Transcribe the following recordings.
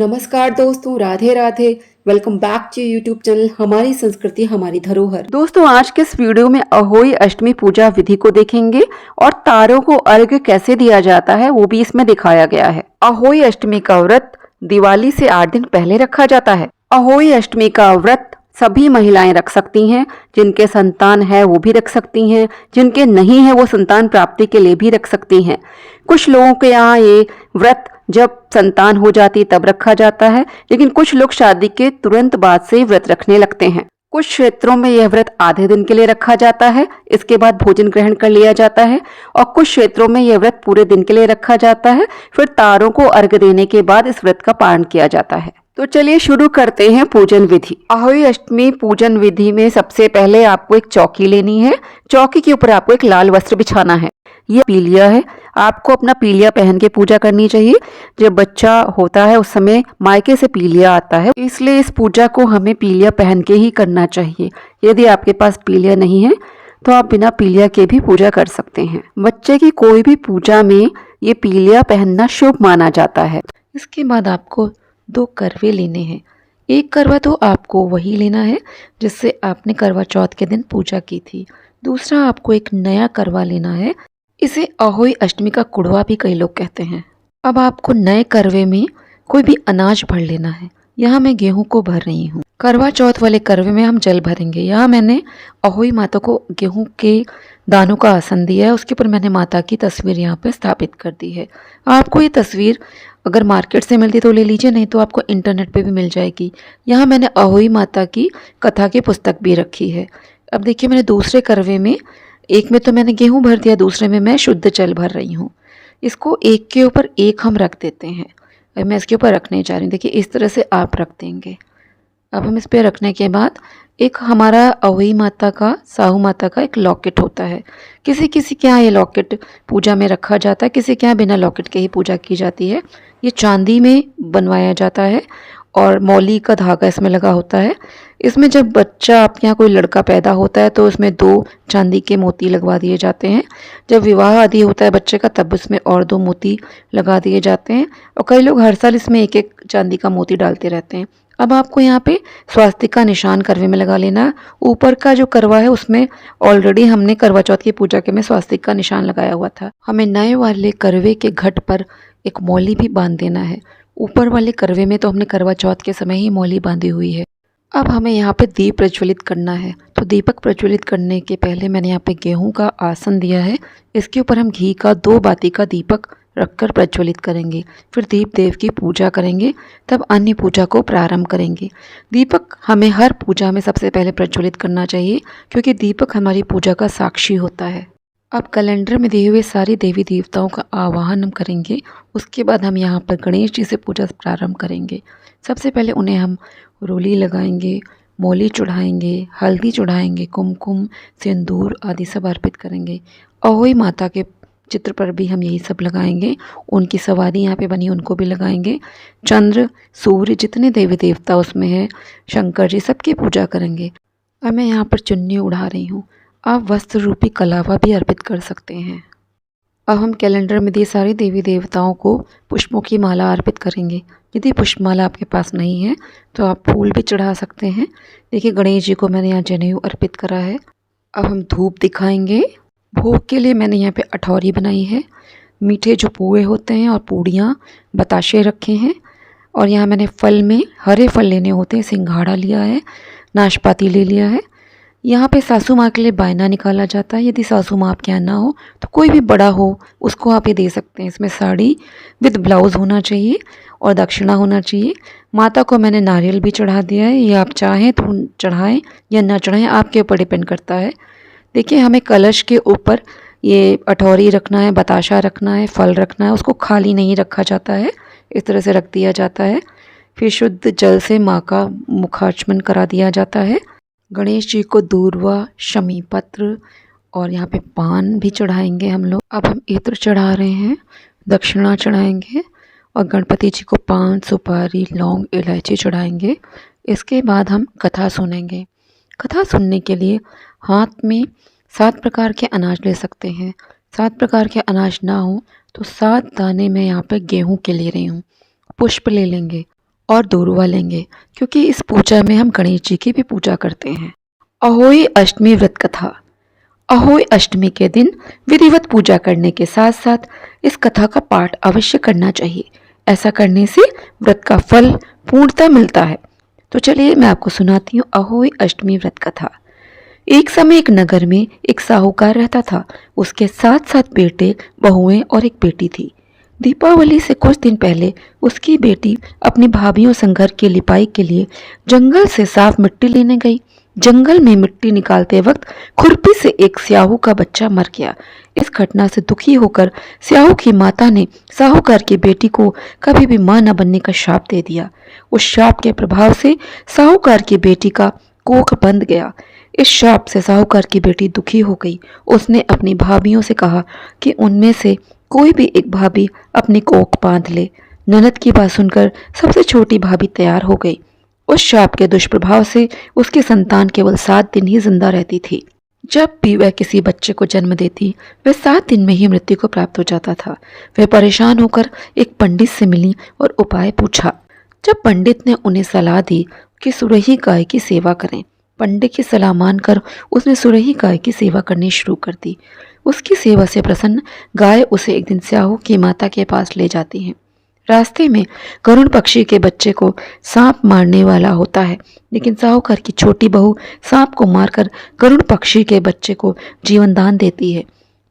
नमस्कार दोस्तों, Radhe Radhe. Welcome back to YouTube channel हमारी संस्कृति हमारी धरोहर। दोस्तों, आज के इस वीडियो में अहोई अष्टमी पूजा विधि को देखेंगे और तारों को अर्घ्य कैसे दिया जाता है वो भी इसमें दिखाया गया है। अहोई अष्टमी का व्रत दिवाली से 8 दिन पहले रखा जाता है। अहोई अष्टमी का व्रत सभी महिलाएं रख सकती हैं। जिनके संतान है वो भी रख सकती हैं, जिनके नहीं है वो संतान प्राप्ति के लिए भी रख सकती हैं। कुछ लोगों के यहाँ ये व्रत जब संतान हो जाती तब रखा जाता है, लेकिन कुछ लोग शादी के तुरंत बाद से व्रत रखने लगते हैं। कुछ क्षेत्रों में यह व्रत आधे दिन के लिए रखा जाता है, इसके बाद भोजन ग्रहण कर लिया जाता है, और कुछ क्षेत्रों में यह व्रत पूरे दिन के लिए रखा जाता है। फिर तारों को अर्घ्य देने के बाद इस व्रत का पारण किया जाता है। तो चलिए शुरू करते हैं पूजन विधि। अहोई अष्टमी पूजन विधि में सबसे पहले आपको एक चौकी लेनी है। चौकी के ऊपर आपको एक लाल वस्त्र बिछाना है। ये पीलिया है, आपको अपना पीलिया पहन के पूजा करनी चाहिए। जब बच्चा होता है उस समय मायके से पीलिया आता है, इसलिए इस पूजा को हमें पीलिया पहन के ही करना चाहिए। यदि आपके पास पीलिया नहीं है तो आप बिना पीलिया के भी पूजा कर सकते हैं। बच्चे की कोई भी पूजा में ये पीलिया पहनना शुभ माना जाता है। इसके बाद आपको 2 करवे लेने हैं। एक करवा तो आपको वही लेना है जिससे आपने करवा चौथ के दिन पूजा की थी। दूसरा आपको एक नया करवा लेना है। इसे अहोई अष्टमी का कुड़वा भी कई लोग कहते हैं। अब आपको नए करवे में कोई भी अनाज भर लेना है। यहाँ मैं गेहूं को भर रही हूँ। करवा चौथ वाले करवे में हम जल भरेंगे। यहाँ मैंने अहोई माता को गेहूं के दानों का आसन दिया है, उसके ऊपर मैंने माता की तस्वीर यहाँ पे स्थापित कर दी है। आपको ये तस्वीर अगर मार्केट से मिलती तो ले लीजिए, नहीं तो आपको इंटरनेट पे भी मिल जाएगी। यहाँ मैंने अहोई माता की कथा की पुस्तक भी रखी है। अब देखिए, मैंने दूसरे करवे में, एक में तो मैंने गेहूं भर दिया, दूसरे में मैं शुद्ध जल भर रही हूँ। इसको एक के ऊपर एक हम रख देते हैं। अब मैं इसके ऊपर रखने जा रही हूँ। देखिए, इस तरह से आप रख देंगे। अब हम इस पर रखने के बाद एक हमारा अहोई माता का, साहू माता का एक लॉकेट होता है। किसी किसी के यहाँ ये लॉकेट पूजा में रखा जाता है, किसी के यहाँ बिना लॉकेट के ही पूजा की जाती है। ये चांदी में बनवाया जाता है और मौली का धागा इसमें लगा होता है। इसमें जब बच्चा, आपके यहाँ कोई लड़का पैदा होता है तो उसमें 2 चांदी के मोती लगवा दिए जाते हैं। जब विवाह आदि होता है बच्चे का तब उसमें और 2 मोती लगा दिए जाते हैं, और कई लोग हर साल इसमें एक एक चांदी का मोती डालते रहते हैं। अब आपको यहाँ पे स्वास्तिक का निशान करवे में लगा लेना है। ऊपर का जो करवा है उसमें ऑलरेडी हमने करवा चौथ की पूजा के में स्वास्तिक का निशान लगाया हुआ था। हमें नए वाले करवे के घट पर एक मौली भी बांध देना है। ऊपर वाले करवे में तो हमने करवा चौथ के समय ही मौली बांधी हुई है। अब हमें यहाँ पे दीप प्रज्वलित करना है। तो दीपक प्रज्वलित करने के पहले मैंने यहाँ पे गेहूं का आसन दिया है। इसके ऊपर हम घी का 2 बाती का दीपक रखकर प्रज्वलित करेंगे। फिर दीप देव की पूजा करेंगे, तब अन्य पूजा को प्रारंभ करेंगे। दीपक हमें हर पूजा में सबसे पहले प्रज्वलित करना चाहिए, क्योंकि दीपक हमारी पूजा का साक्षी होता है। अब कैलेंडर में दिए हुए सारी देवी देवताओं का आवाहन हम करेंगे। उसके बाद हम यहाँ पर गणेश जी से पूजा प्रारंभ करेंगे। सबसे पहले उन्हें हम रोली लगाएंगे, मौली चढ़ाएंगे, हल्दी चढ़ाएंगे, कुमकुम, सिंदूर आदि सब अर्पित करेंगे। अहोई माता के चित्र पर भी हम यही सब लगाएंगे। उनकी सवारी यहाँ पे बनी उनको भी लगाएंगे। चंद्र, सूर्य, जितने देवी देवता उसमें हैं, शंकर जी, सबकी पूजा करेंगे। अब मैं यहाँ पर चुन्नी उड़ा रही हूँ। आप वस्त्र रूपी कलावा भी अर्पित कर सकते हैं। अब हम कैलेंडर में दिए सारे देवी देवताओं को पुष्पों की माला अर्पित करेंगे। यदि पुष्पमाला आपके पास नहीं है तो आप फूल भी चढ़ा सकते हैं। देखिए, गणेश जी को मैंने यहाँ जनेऊ अर्पित करा है। अब हम धूप दिखाएंगे। भोग के लिए मैंने यहाँ पे अठौरी बनाई है, मीठे जो पुए होते हैं और पूड़ियाँ, बताशे रखे हैं। और यहाँ मैंने फल में हरे फल लेने होते हैं, सिंघाड़ा लिया है, नाशपाती ले लिया है। यहाँ पे सासू माँ के लिए बायना निकाला जाता है। यदि सासू माँ आपके यहाँ ना हो तो कोई भी बड़ा हो उसको आप ये दे सकते हैं। इसमें साड़ी विद ब्लाउज़ होना चाहिए और दक्षिणा होना चाहिए। माता को मैंने नारियल भी चढ़ा दिया है। ये आप चाहें तो चढ़ाएं या ना चढ़ाएं, आपके ऊपर डिपेंड करता है। देखिए, हमें कलश के ऊपर ये अठौरी रखना है, बताशा रखना है, फल रखना है। उसको खाली नहीं रखा जाता है, इस तरह से रख दिया जाता है। फिर शुद्ध जल से माँ का मुखाचमन करा दिया जाता है। गणेश जी को दूर्वा, शमी पत्र और यहाँ पे पान भी चढ़ाएंगे हम लोग। अब हम इत्र चढ़ा रहे हैं, दक्षिणा चढ़ाएंगे और गणपति जी को पान, सुपारी, लौंग, इलायची चढ़ाएंगे। इसके बाद हम कथा सुनेंगे। कथा सुनने के लिए हाथ में 7 प्रकार के अनाज ले सकते हैं। 7 प्रकार के अनाज ना हो तो 7 दाने मैं यहाँ पे गेहूं के ले रही हूँ। पुष्प ले लेंगे और दोरुआ लेंगे, क्योंकि इस पूजा में हम गणेश जी की भी पूजा करते हैं। अहोई अष्टमी व्रत कथा। अहोई अष्टमी के दिन विधिवत पूजा करने के साथ साथ इस कथा का पाठ अवश्य करना चाहिए। ऐसा करने से व्रत का फल पूर्णतः मिलता है। तो चलिए मैं आपको सुनाती हूँ अहोई अष्टमी व्रत कथा। एक समय एक नगर में एक साहूकार रहता था। उसके 7 बेटे, बहुएं और एक बेटी थी। दीपावली से कुछ दिन पहले उसकी बेटी अपनी भाभीयों संग घर की लिपाई के लिए जंगल से साफ मिट्टी लेने गई। जंगल में मिट्टी निकालते वक्त खुरपी से एक स्याहू का बच्चा मर गया। इस घटना से दुखी होकर स्याहू की माता ने साहूकार की बेटी को कभी भी मां न बनने का शाप दे दिया। उस शाप के प्रभाव से साहूकार की बेटी का कोख बंद गया। इस शाप से साहूकार की बेटी दुखी हो गई। उसने अपनी भाभीयों से कहा कि उनमें से कोई भी एक भाभी अपनी कोख बांध ले। ननद की बात सुनकर सबसे छोटी भाभी तैयार हो गई। उस शाप के दुष्प्रभाव से उसकी संतान केवल 7 दिन ही जिंदा रहती थी। जब भी वह किसी बच्चे को जन्म देती, वह 7 दिन में ही मृत्यु को प्राप्त हो जाता था। वह परेशान होकर एक पंडित से मिली और उपाय पूछा। जब पंडित ने उन्हें सलाह दी कि सुरही गाय की सेवा करें, पंडित की सलाह मानकर उसने सुरही गाय की सेवा करनी शुरू कर दी। उसकी सेवा से प्रसन्न गाय उसे एक दिन स्याहू की माता के पास ले जाती है। रास्ते में गरुड़ पक्षी के बच्चे को सांप मारने वाला होता है, लेकिन साहूकार की छोटी बहू सांप को मारकर गरुड़ पक्षी के बच्चे को जीवन दान देती है।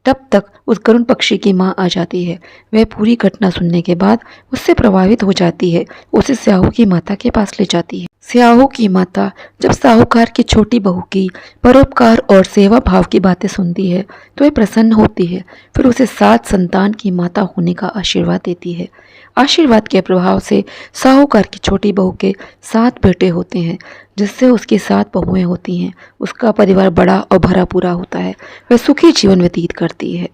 तब तक उस गरुड़ पक्षी की मां आ जाती है। वह पूरी घटना सुनने के बाद उससे प्रभावित हो जाती है। उसे स्याहू की माता के पास ले जाती है। स्याहू की माता जब साहूकार की छोटी बहू की परोपकार और सेवा भाव की बातें सुनती है तो वह प्रसन्न होती है। फिर उसे 7 संतान की माता होने का आशीर्वाद देती है। आशीर्वाद के प्रभाव से साहूकार की छोटी बहू के 7 बेटे होते हैं, जिससे उसकी 7 बहुएं होती हैं। उसका परिवार बड़ा और भरा पूरा होता है। वह सुखी जीवन व्यतीत करती है।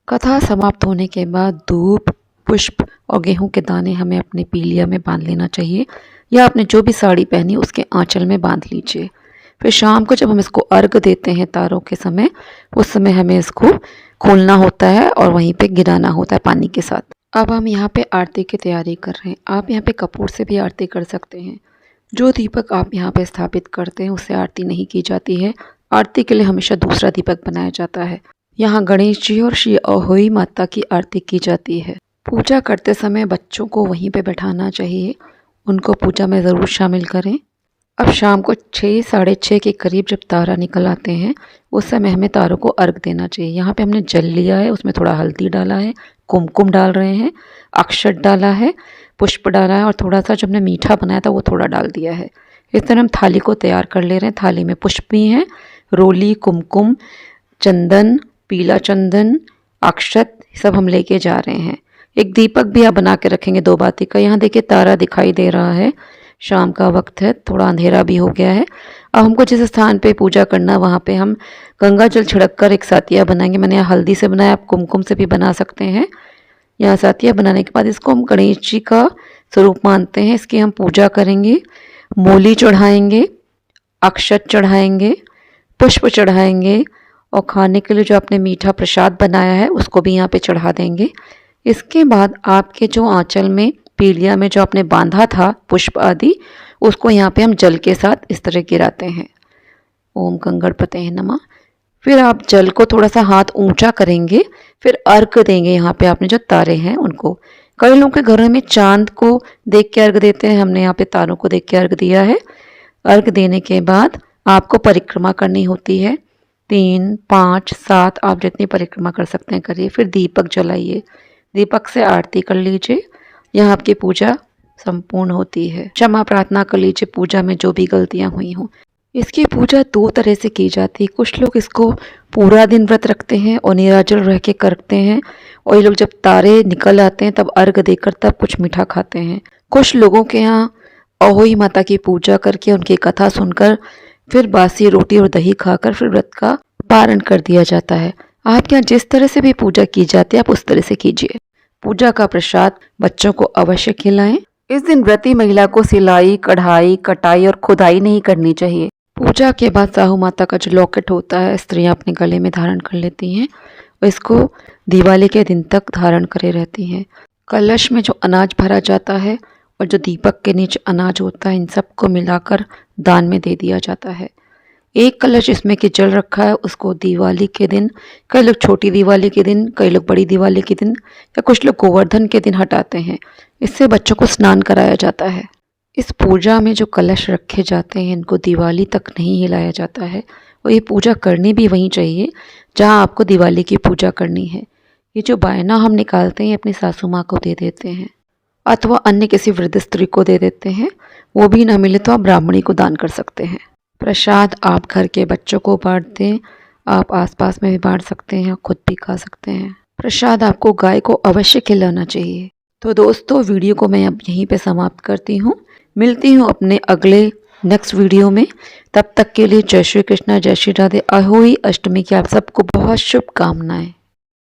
कथा समाप्त होने के बाद धूप, पुष्प और गेहूं के दाने हमें अपने पीलिया में बांध लेना चाहिए, या आपने जो भी साड़ी पहनी उसके आंचल में बांध लीजिए। फिर शाम को जब हम इसको अर्घ देते हैं तारों के समय, उस समय हमें इसको खोलना होता है और वहीं पे गिराना होता है पानी के साथ। अब हम यहाँ पे आरती की तैयारी कर रहे हैं। आप यहाँ पे कपूर से भी आरती कर सकते हैं। जो दीपक आप यहाँ पे स्थापित करते हैं उससे आरती नहीं की जाती है। आरती के लिए हमेशा दूसरा दीपक बनाया जाता है। यहाँ गणेश जी और श्री अहोई माता की आरती की जाती है। पूजा करते समय बच्चों को वहीं पे बैठाना चाहिए। उनको पूजा में ज़रूर शामिल करें। अब शाम को 6 साढ़े 6 के करीब जब तारा निकल आते हैं, उस समय हमें तारों को अर्घ देना चाहिए। यहाँ पे हमने जल लिया है, उसमें थोड़ा हल्दी डाला है, कुमकुम डाल रहे हैं, अक्षत डाला है, पुष्प डाला है और थोड़ा सा जो हमने मीठा बनाया था वो थोड़ा डाल दिया है। इस तरह हम थाली को तैयार कर ले रहे हैं। थाली में पुष्प भी हैं, रोली, कुमकुम, चंदन, पीला चंदन, अक्षत सब हम लेके जा रहे हैं। एक दीपक भी आप बना के रखेंगे 2 बाती का। यहाँ देखिए तारा दिखाई दे रहा है। शाम का वक्त है, थोड़ा अंधेरा भी हो गया है। अब हमको जिस स्थान पे पूजा करना वहाँ पे हम गंगा जल छिड़क कर एक सातिया बनाएंगे। मैंने यहाँ हल्दी से बनाया, आप कुमकुम से भी बना सकते हैं। यहाँ सातिया बनाने के बाद इसको हम गणेश जी का स्वरूप मानते हैं। इसकी हम पूजा करेंगे, मूली चढ़ाएंगे, अक्षत चढ़ाएंगे, पुष्प चढ़ाएंगे और खाने के लिए जो आपने मीठा प्रसाद बनाया है उसको भी यहाँ पे चढ़ा देंगे। इसके बाद आपके जो आंचल में पीलिया में जो आपने बांधा था पुष्प आदि, उसको यहाँ पे हम जल के साथ इस तरह गिराते हैं। ओम गंगणपतये नमः। फिर आप जल को थोड़ा सा हाथ ऊंचा करेंगे, फिर अर्घ देंगे। यहाँ पे आपने जो तारे हैं उनको, कई लोगों के घरों में चांद को देख के अर्घ देते हैं, हमने यहाँ पे तारों को देख के अर्घ दिया है। अर्घ देने के बाद आपको परिक्रमा करनी होती है। 3, 5, 7 आप जितनी परिक्रमा कर सकते हैं करिए। फिर दीपक जलाइए, दीपक से आरती कर लीजिए। यहाँ आपकी पूजा संपूर्ण होती है। क्षमा प्रार्थना कर लीजिए पूजा में जो भी गलतियाँ हुई हों। इसकी पूजा 2 तरह से की जाती है। कुछ लोग इसको पूरा दिन व्रत रखते हैं और निराजल रह के करते हैं, और ये लोग जब तारे निकल आते हैं तब अर्घ देकर तब कुछ मीठा खाते हैं। कुछ लोगों के यहाँ अहोई माता की पूजा करके उनकी कथा सुनकर फिर बासी रोटी और दही खाकर फिर व्रत का पारण कर दिया जाता है। आपके यहाँ जिस तरह से भी पूजा की जाती है आप उस तरह से कीजिए। पूजा का प्रसाद बच्चों को अवश्य खिलाएं। इस दिन व्रती महिला को सिलाई, कढ़ाई, कटाई और खुदाई नहीं करनी चाहिए। पूजा के बाद साहू माता का जो लॉकेट होता है स्त्रियां अपने गले में धारण कर लेती हैं और इसको दिवाली के दिन तक धारण करे रहती हैं। कलश में जो अनाज भरा जाता है और जो दीपक के नीचे अनाज होता है, इन सबको मिलाकर दान में दे दिया जाता है। एक कलश इसमें कि जल रखा है, उसको दिवाली के दिन, कई लोग छोटी दिवाली के दिन, कई लोग बड़ी दिवाली के दिन या कुछ लोग गोवर्धन के दिन हटाते हैं। इससे बच्चों को स्नान कराया जाता है। इस पूजा में जो कलश रखे जाते हैं इनको दिवाली तक नहीं हिलाया जाता है और ये पूजा करनी भी वहीं चाहिए जहाँ आपको दिवाली की पूजा करनी है। ये जो बायना हम निकालते हैं अपनी सासू माँ को दे देते हैं अथवा अन्य किसी वृद्ध स्त्री को दे देते हैं। वो भी ना मिले तो आप ब्राह्मणी को दान कर सकते हैं। प्रसाद आप घर के बच्चों को बांट दें, आप आसपास में भी बांट सकते हैं, खुद भी खा सकते हैं। प्रसाद आपको गाय को अवश्य खिलाना चाहिए। तो दोस्तों वीडियो को मैं अब यहीं पे समाप्त करती हूँ। मिलती हूँ अपने अगले नेक्स्ट वीडियो में। तब तक के लिए जय श्री कृष्णा, जय श्री राधे। अहोई अष्टमी की आप सबको बहुत शुभकामनाएं।